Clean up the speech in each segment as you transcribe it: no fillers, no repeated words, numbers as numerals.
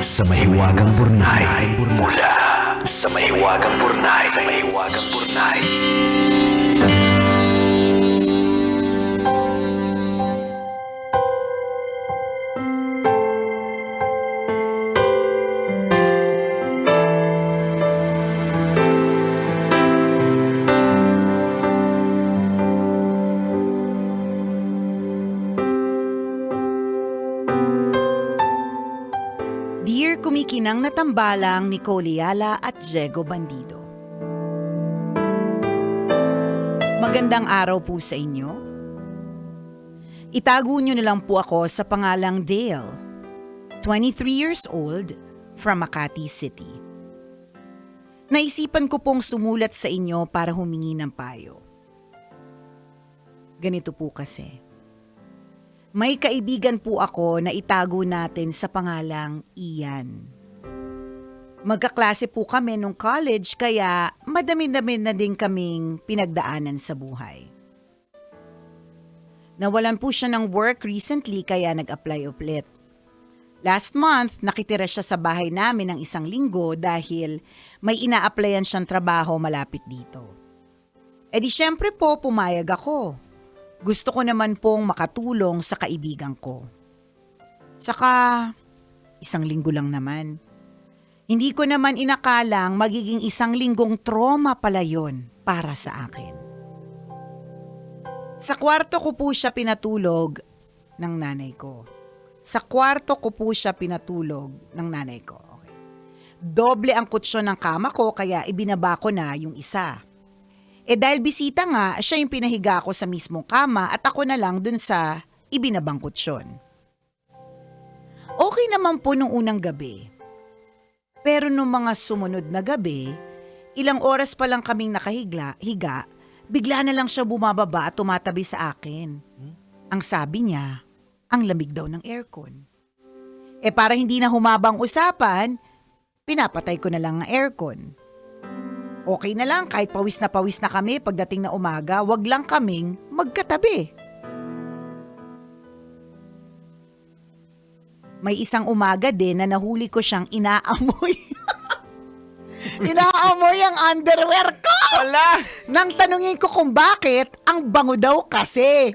sa Mahiwagang Burnay. Mula sa Mahiwagang Burnay. Sa Mahiwagang Burnay. Dear kumikinang na tambalang Nicole Yala at Diego Bandido. Magandang araw po sa inyo. Itago niyo na lang po ako sa pangalang Dale, 23 years old, from Makati City. Naisipan ko pong sumulat sa inyo para humingi ng payo. Ganito po kasi. May kaibigan po ako na itago natin sa pangalang Ian. Magkaklase po kami nung college kaya madami-dami na din kaming pinagdaanan sa buhay. Nawalan po siya ng work recently kaya nag-apply ulit. Last month, nakitira siya sa bahay namin ng 1 linggo dahil may ina-applyan siyang trabaho malapit dito. E di syempre po pumayag ako. Gusto ko naman pong makatulong sa kaibigan ko. Saka, 1 linggo lang naman. Hindi ko naman inakalang magiging 1 linggong trauma pala yun para sa akin. Sa kwarto ko po siya pinatulog ng nanay ko. Okay. Doble ang kutsyon ng kama ko kaya ibinaba ko na yung isa. Dahil bisita nga, siya yung pinahiga ko sa mismong kama at ako na lang dun sa ibinabang kutsyon. Okay naman po nung unang gabi. Pero nung mga sumunod na gabi, ilang oras pa lang kaming higa, bigla na lang siya bumababa at tumatabi sa akin. Ang sabi niya, ang lamig daw ng aircon. Para hindi na humabang usapan, pinapatay ko na lang ang aircon. Okay na lang kahit pawis na kami pagdating na umaga, wag lang kaming magkatabi. May isang umaga din na nahuli ko siyang inaamoy. Inaamoy ang underwear ko! Wala! Nang tanungin ko kung bakit, ang bango daw kasi.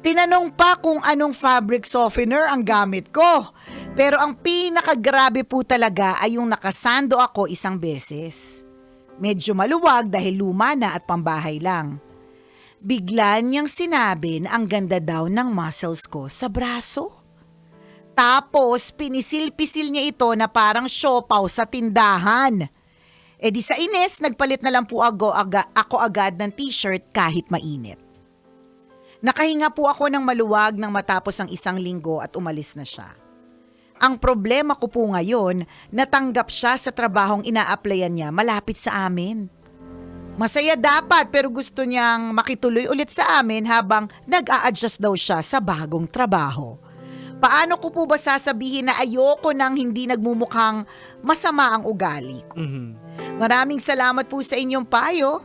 Tinanong pa kung anong fabric softener ang gamit ko. Pero ang pinakagrabe po talaga ay yung nakasando ako 1 beses. Medyo maluwag dahil luma na at pambahay lang. Bigla niyang sinabi na ang ganda daw ng muscles ko sa braso. Tapos pinisil-pisil niya ito na parang siopaw sa tindahan. Di sa inis, nagpalit na lang po ako agad ng t-shirt kahit mainit. Nakahinga po ako ng maluwag nang matapos ang 1 linggo at umalis na siya. Ang problema ko po ngayon, natanggap siya sa trabahong ina-applyan niya malapit sa amin. Masaya dapat pero gusto niyang makituloy ulit sa amin habang nag-a-adjust daw siya sa bagong trabaho. Paano ko po ba sasabihin na ayoko nang hindi nagmumukhang masama ang ugali ko? Maraming salamat po sa inyong payo.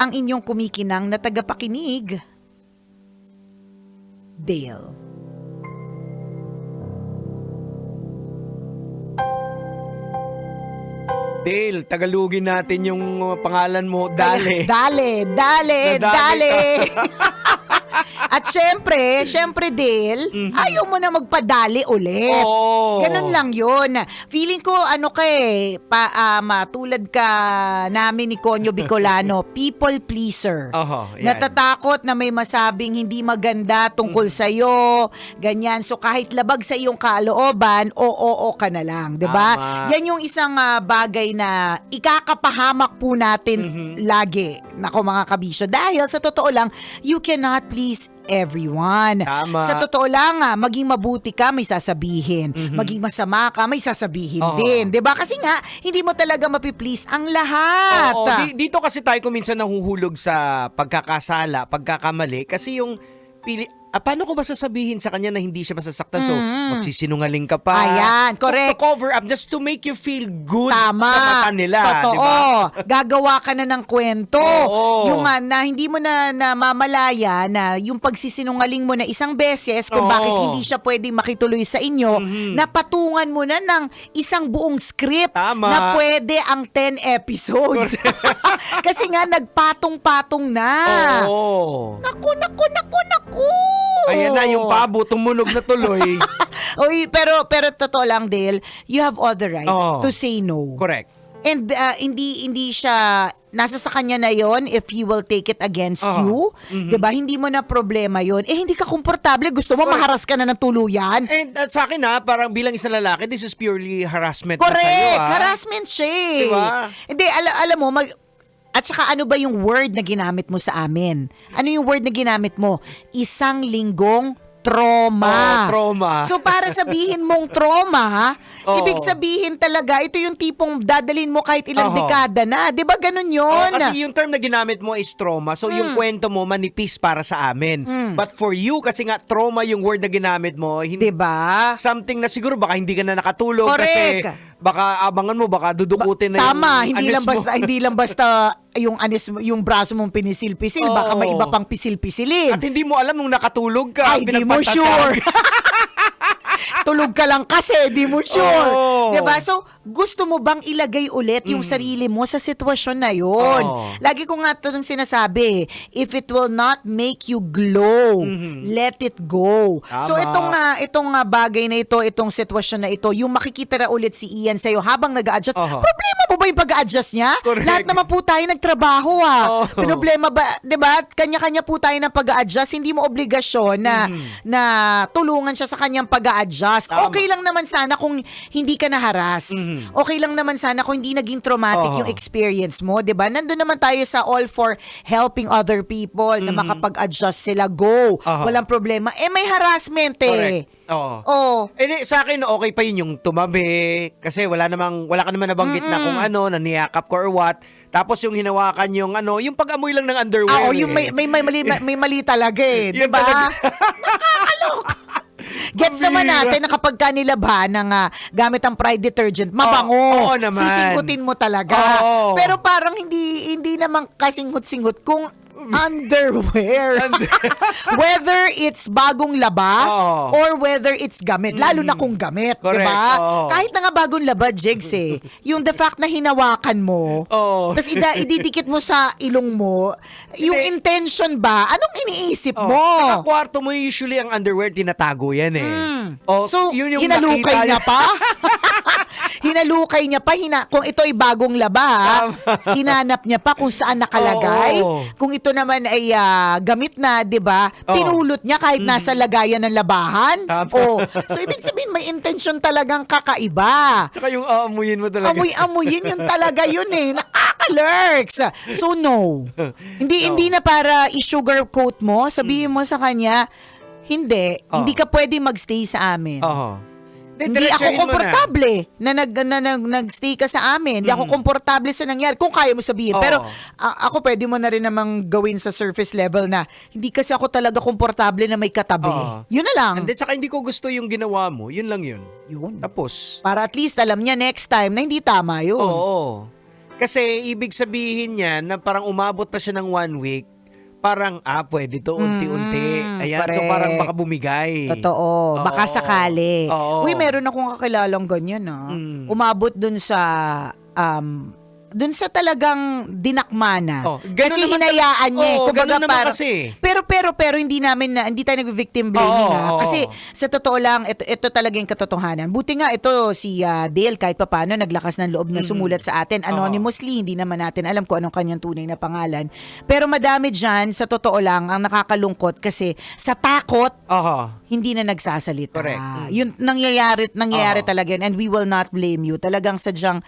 Ang inyong kumikinang na tagapakinig. Dale. Dale, tagalugin natin yung pangalan mo, Dale. Dale. At syempre Dale, ayaw mo na magpadali ulit. Oo. Ganun lang yun. Feeling ko tulad ka namin ni Conyo Bicolano, people pleaser. Yan. Natatakot na may masabing hindi maganda tungkol sa'yo, ganyan. So kahit labag sa iyong kalooban, oo ka na lang, 'di ba? Tama. Yan yung isang bagay na ikakapahamak po natin lagi. Nako mga kabisyo, dahil sa totoo lang, you cannot please everyone. Tama. Sa totoo lang, maging mabuti ka, may sasabihin. Maging masama ka, may sasabihin din. 'Di ba? Kasi nga, hindi mo talaga mapiplease ang lahat. Oo, dito kasi tayo kung minsan nahuhulog sa pagkakasala, pagkakamali kasi yung paano ko ba sasabihin sa kanya na hindi siya masasaktan? So, magsisinungaling ka pa. Ayan, correct. To cover up, just to make you feel good Tama. sa mata nila. Totoo. Diba? Gagawa ka na ng kwento. Oo. Yung na hindi mo na mamalaya na yung pagsisinungaling mo na isang beses kung Oo. bakit hindi siya pwedeng makituloy sa inyo, napatungan mo na ng isang buong script Tama. na pwede ang 10 episodes. Kasi nga, nagpatong-patong na. Oo. Naku. Ayan na, yung pabo, tumunog na tuloy. Oy, pero totoo lang, Dale, you have all the right Oo. to say no. Correct. And hindi siya nasa sa kanya na yon if he will take it against you. 'Di ba? Hindi mo na problema yon. Hindi ka komportable, gusto mo maharas ka na ng tuluyan. And sa akin parang bilang isang lalaki, this is purely harassment na Correct, sa'yo. harassment siya. Eh. Diba? Hindi, alam mo, at saka ano ba yung word na ginamit mo sa amin? Ano yung word na ginamit mo? Isang linggong trauma. Trauma. So para sabihin mong trauma, Oo. ibig sabihin talaga, ito yung tipong dadalhin mo kahit ilang Oo. dekada na. Di ba ganun yun? Kasi yung term na ginamit mo is trauma. So yung kwento mo manipis para sa amin. But for you, kasi nga trauma yung word na ginamit mo, hindi Di ba? something na siguro baka hindi ka na nakatulog kasi Correct. baka abangan mo, baka dudukutin na Tama, yung hindi anis lang mo. basta yung braso mong pinisil-pisil, baka Oo. may iba pang pisil-pisilin. At hindi mo alam nung nakatulog ka. Ay, di mo pinagpantasan. sure. Tulog ka lang kasi, di mo sure. Oo. 'Di ba? So, gusto mo bang ilagay ulit yung sarili mo sa sitwasyon na 'yon? Oo. Lagi ko nga 'to nang sinasabi, if it will not make you glow, let it go. Tama. So, itong bagay na ito, itong sitwasyon na ito, yung makikita na ulit si Ian sa'yo habang nag-a-adjust. Oo. Problema mo ba yung pag-a-adjust niya? Correct. Lahat naman po tayo nagtrabaho Oo. Problema ba, 'di ba? Kanya-kanya po tayo ng pag-a-adjust, hindi mo obligasyon na tulungan siya sa kanyang pag-a-adjust. Tama. Okay lang naman sana kung hindi ka naharas. Okay lang naman sana kung hindi naging traumatic Oo. yung experience mo, 'di ba? Nandun naman tayo sa all for helping other people na makapag-adjust sila. Go. Oo. Walang problema. May harassment Correct. Oo. Oh. Sa akin, okay pa yun yung tumabi. Kasi wala ka naman nabanggit na kung naniyakap ko or what. Tapos yung hinawakan yung yung pag-amoy lang ng underwear. Yung may mali talaga Yun di ba? talaga. Nakakalok. Gets naman natin na kapag ka nilabhan ng gamit ang Pride detergent, mabango. Oo naman. Sisinghutin mo talaga. Oo. Pero parang hindi naman kasinghut-singhut kung underwear. Whether it's bagong laba Oo. or whether it's gamit. Lalo na kung gamit, di Correct. ba? Oo. Kahit na nga bagong laba, Jigs yung the fact na hinawakan mo, Oo. tapos ididikit mo sa ilong mo, yung Hindi. intention ba? Anong iniisip Oh, mo? Sa kwarto mo, usually ang underwear, tinatago yan eh. Oh, So, yun yung hinalukay nakita niya pa? Hinalukay niya pa, kung ito ay bagong laba, hinanap niya pa kung saan nakalagay. Oo. Kung ito naman ay gamit na, 'di ba? Oo. Pinulot niya kahit nasa lagayan ng labahan. Tama. So ibig sabihin may intention talagang kakaiba. Tsaka yung aamuyin mo talaga. Amoy-amuyin yung talaga yun Nakaka-lurks. So no. Hindi na para i-sugarcoat mo, sabihin mo sa kanya, hindi ka pwede magstay sa amin. Oo. Hindi ako komportable na nag-stay ka sa amin. Hindi ako komportable sa nangyari. Kung kaya mo sabihin. Oo. Pero ako pwede mo na rin namang gawin sa surface level na hindi kasi ako talaga komportable na may katabi. Oo. Yun na lang. And then, tsaka hindi ko gusto yung ginawa mo. Yun lang yun. Yun. Tapos. Para at least alam niya next time na hindi tama yun. Oo. Kasi ibig sabihin niya na parang umabot pa siya ng 1 week. Parang, pwede to, unti-unti. Ayan, so correct. parang baka bumigay. Totoo. Baka Oo. sakali. Oo. Uy, meron akong kakilalang ganyan Umabot dun sa talagang dinakmana. Ganun Kasi naman hinayaan niya. Oo, Kumbaga ganun naman parang, kasi. pero hindi tayo nag-victim blaming Oo. Kasi sa totoo lang, ito talaga yung katotohanan. Buti nga ito si Dale kahit papaano naglakas ng loob na sumulat sa atin anonymously. Hindi naman natin alam kung anong kanyang tunay na pangalan. Pero madami dyan, sa totoo lang, ang nakakalungkot kasi sa takot, hindi na nagsasalita. Correct. Yun, nangyayari Oo. talaga yun, and we will not blame you. Talagang sadyang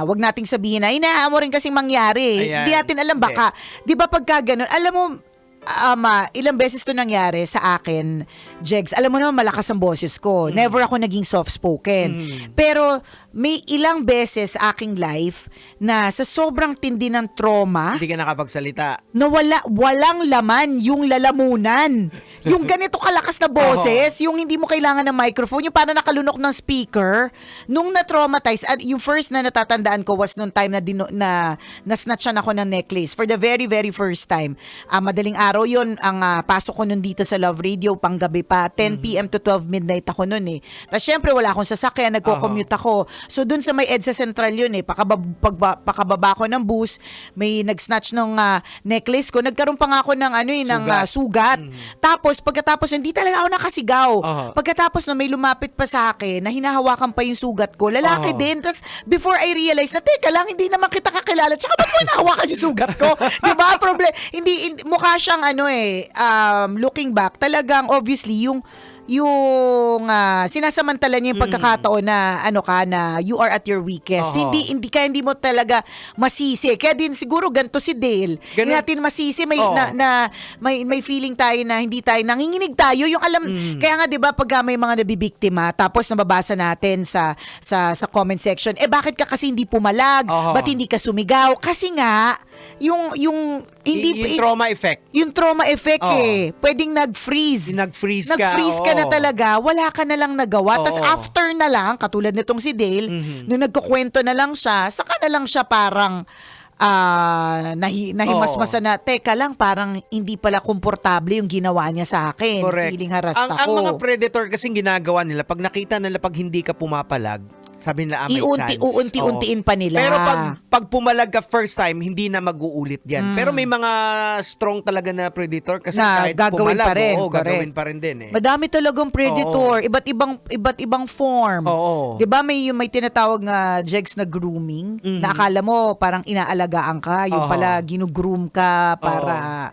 wag nating sabihin na inaamo rin kasing mangyari. Ayan. Hindi natin alam baka, 'di ba pagka ganun, alam mo ilang beses to nangyari sa akin, Jegs. Alam mo naman, malakas ang boses ko. Never ako naging soft-spoken. Pero may ilang beses sa aking life na sa sobrang tindi ng trauma, Hindi ka nakapagsalita. na walang laman yung lalamunan. Yung ganito kalakas na boses, yung hindi mo kailangan ng microphone, yung parang nakalunok ng speaker. Nung na-traumatize, yung first na natatandaan ko was nung time na snatchan ako ng necklace. For the very, very first time. Madaling araw yon ang pasok ko nun dito sa Love Radio, panggabi pa. 10 p.m. to 12 midnight ako nun eh. Tapos syempre wala akong sasakyan, nagko-commute ako. So dun sa may EDSA Central yun eh, pakababa ko ng bus, may nag-snatch ng necklace ko. Nagkaroon pa nga ako ng sugat. Tapos pagkatapos hindi talaga ako nakasigaw. Pagkatapos na may lumapit pa sa akin na hinahawakan pa yung sugat ko, lalaki din. Tapos before I realize na teka lang, hindi naman kita kakilala. Tsaka ba't mo hinahawakan yung sugat ko? Diba? Hindi mukha siyang looking back, talagang obviously yung sinasamantala niya yung pagkakataon na na you are at your weakest. Hindi mo talaga masisi. Kaya din siguro ganito si Dale. Hindi natin masisi, may feeling tayo na hindi tayo nanginginig tayo yung alam. Kaya nga 'di ba pag may mga nabibiktima tapos nababasa natin sa comment section, bakit ka kasi hindi pumalag? Ba't hindi ka sumigaw? Kasi nga yung trauma effect. Yung trauma effect pwedeng nag-freeze. Nag-freeze ka na talaga, wala ka na lang nagawa. Tapos after na lang, katulad nitong si Dale, nung nagkukwento na lang siya, saka na lang siya parang nahimasmasa na, teka lang, parang hindi pala komportable yung ginawa niya sa akin. Correct. Feeling harassed ako. Ang mga predator kasing ginagawa nila, pag nakita nila pag hindi ka pumapalag, sabi nila, may chance. Uunti-untiin pa nila. Pero pag pumalag ka first time, hindi na mag-uulit yan. Pero may mga strong talaga na predator kasi na kahit gagawin pumalag, pa rin. gagawin pa rin din eh. Madami talagang predator. Iba't ibang form. 'Di ba may tinatawag nga Jegs na grooming, na akala mo parang inaalagaan ka, yung pala ginugroom ka para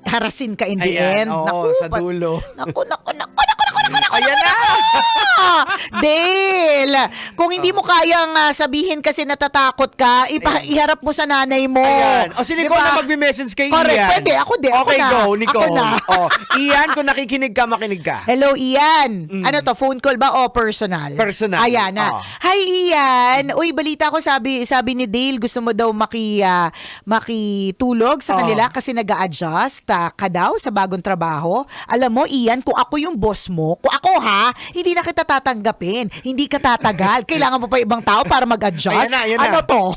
harasin ka in the end. Sa dulo. Naku. Ayan na! Dale, kung hindi mo kayang sabihin kasi natatakot ka, iharap mo sa nanay mo. Ayan. O sino Diba? ko na magme-message kay Correct, Ian? pwede. Ako din. Okay, Ako na. go, Nicole. Ako na. Ian, kung nakikinig ka, makinig ka. Hello, Ian. Ano to, phone call ba o personal? Personal. Ayan na. Hi, Ian. Uy, balita ko sabi ni Dale, gusto mo daw makitulog sa kanila kasi nag-a-adjust ka daw sa bagong trabaho. Alam mo, Ian, kung ako yung boss mo, kung ako hindi na kita tatanggapin. Hindi ka tatagal. Kailangan mo pa ibang tao para mag-adjust. Ayan na. Ano to?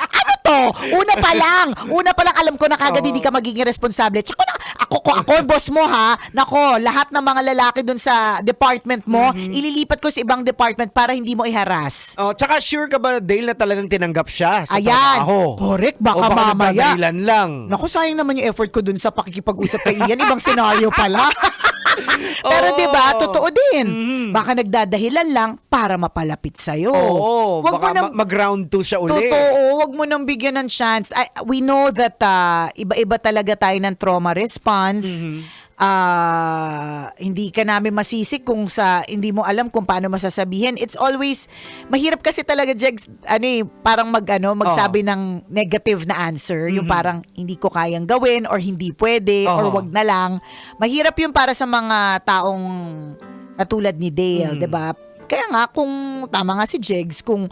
Ano to? Una pa lang alam ko na kagad hindi ka magiging responsable. Tsaka ako boss mo nako, lahat ng mga lalaki dun sa department mo, ililipat ko sa ibang department para hindi mo iharas. Tsaka sure ka ba, Dale, na talagang tinanggap siya sa Ayan, trabaho? correct. Baka mamaya. nagdadahilan lang. Naku, sayang naman yung effort ko dun sa pakikipag-usap kay Ian. Ibang senaryo pala. Pero diba, totoo din. Baka nagdadahilan lang para mapalapit sa'yo. Baka mag-round 2 siya uli. Totoo, wag mo nang bigyan ng chance. We know that iba-iba talaga tayo ng trauma response. Hindi ka namin masisi kung hindi mo alam kung paano masasabihin. It's always mahirap kasi talaga, Jegs, parang magsabi ng negative na answer, yung parang hindi ko kayang gawin or hindi pwede or wag na lang. Mahirap yung para sa mga taong katulad ni Dale, 'di ba? Kaya nga, kung tama nga si Jegs, kung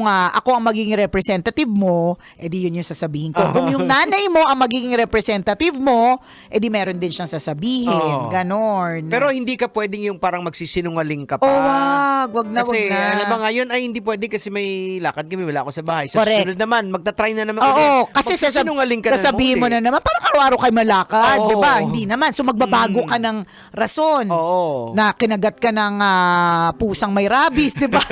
ako ang magiging representative mo, edi yun yung sasabihin ko. Kung yung nanay mo ang magiging representative mo, edi meron din siyang sasabihin. Ganon. Pero hindi ka pwedeng yung parang magsisinungaling ka pa. Wag na. Kasi, alam mo ngayon, hindi pwede kasi may lakad kami, wala ako sa bahay. Sa Correct. susunod naman, magta-try na naman. Kasi magsisinungaling ka na sasabihin mo na naman, parang araw-araw kayo malakad, di ba? Hindi naman. So, magbabago ka ng rason na kinagat ka ng pusang may rabies, di ba?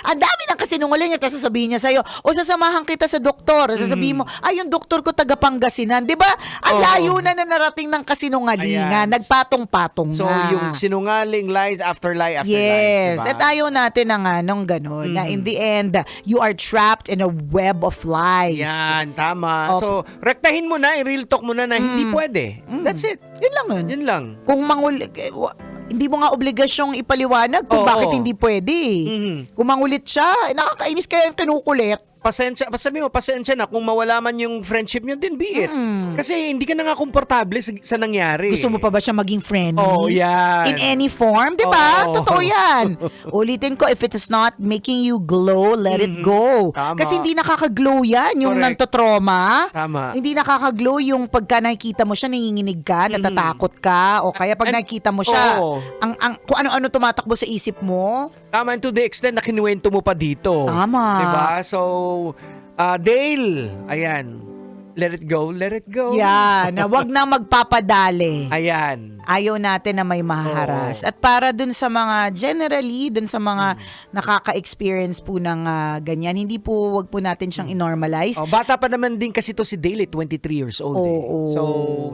Ang dami ng kasinungalingan, tapos sasabihin niya sa'yo, o sasamahan kita sa doktor. Sasabihin mo, yung doktor ko taga Pangasinan. Di ba? Ang layo na narating ng kasinungalingan. Nagpatong-patong so, na. yung sinungaling, lies after lie after yes. lies. Diba? At ayaw natin ng gano'n, na in the end, you are trapped in a web of lies. Yan, tama. So, rektahin mo na, i-real talk mo na hindi pwede. That's it. Yun lang yun. Yun lang. Kung hindi mo nga obligasyong ipaliwanag kung bakit hindi pwede. Kung mangulit siya, nakakainis kaya yung kinukulit. pasensya na kung mawala man yung friendship nyo, then be it. Kasi hindi ka na nga komportable sa nangyari. Gusto mo pa ba siya maging friendly? Oh, yan. In any form, di ba? Oo. Totoo yan. Ulitin ko, if it is not making you glow, let it go. Tama. Kasi hindi nakaka-glow yan, yung Correct. nantotrauma. Tama. Hindi nakaka-glow yung pagka nakikita mo siya, nanginginig ka, natatakot ka, o kaya pag nakikita mo siya, Oo. kung ano-ano tumatakbo sa isip mo. Tama, and to the extent na kinuwento mo pa dito. Tama. Diba? So, Dale, ayan. Let it go, let it go. Yan, na wag na magpapadali. Ayan. Ayaw natin na may maharas. At para dun sa mga, generally, dun sa mga nakaka-experience po ng ganyan, hindi po, wag po natin siyang inormalize. Oh, bata pa naman din kasi to si Dale, 23 years old. Oo. So,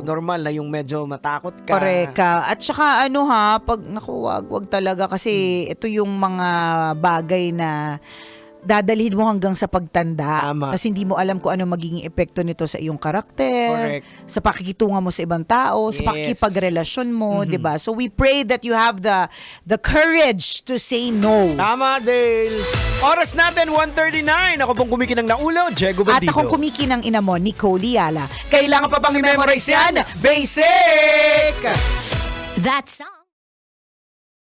normal na yung medyo matakot ka. Correct ka. At saka wag talaga kasi ito yung mga bagay na dadalhin mo hanggang sa pagtanda. Tama. Kasi hindi mo alam kung ano magiging epekto nito sa iyong karakter, Correct. sa pakikitungan mo sa ibang tao, sa Yes. pakikipagrelasyon mo, 'di ba? So we pray that you have the courage to say no. Tama, Dale. Oras natin, 1:39. Ako pong kumikinang na ulo, Diego At Bandido. akong kumikinang ina mo, Nicole Liala. Kailangan pa bang i-memorize yan? Basic! That song